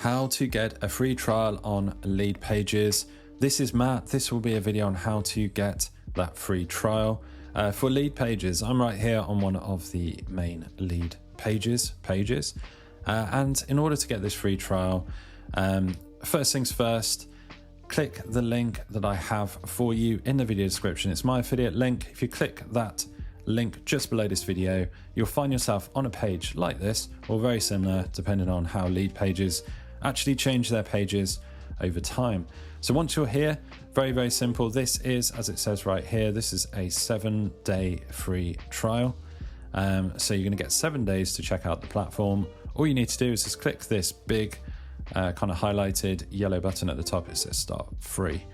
how to get a free trial on Leadpages. This is Matt. This will be a video on how to get that free trial for Leadpages. I'm right here on one of the main Leadpages pages. And in order to get this free trial, first things first, click the link that I have for you in the video description. It's my affiliate link. If you click that link just below this video, you'll find yourself on a page like this, or very similar, depending on how Leadpages actually change their pages over time. So once you're here, very simple. This is, as it says right here, this is a 7-day free trial. So you're going to get 7 days to check out the platform. All you need to do is just click this big kind of highlighted yellow button at the top. It says start free.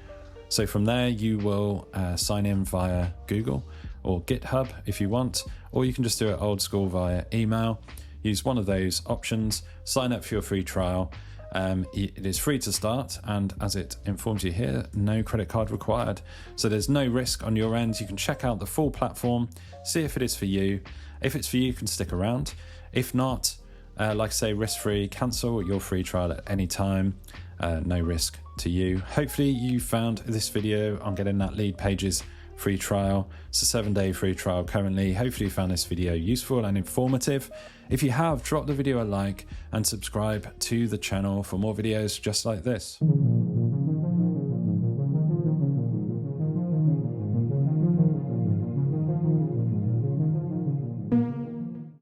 So from there you will sign in via Google or GitHub if you want, or you can just do it old school via email. Use one of those options, sign up for your free trial. It is free to start, and as it informs you here, no credit card required. So there's no risk on your end. You can check out the full platform, see if it is for you. If it's for you, you can stick around. If not, like I say, risk-free, cancel your free trial at any time. No risk to you. Hopefully you found this video on getting that Leadpages free trial. It's a 7-day free trial currently. Hopefully you found this video useful and informative. If you have, drop the video a like and subscribe to the channel for more videos just like this.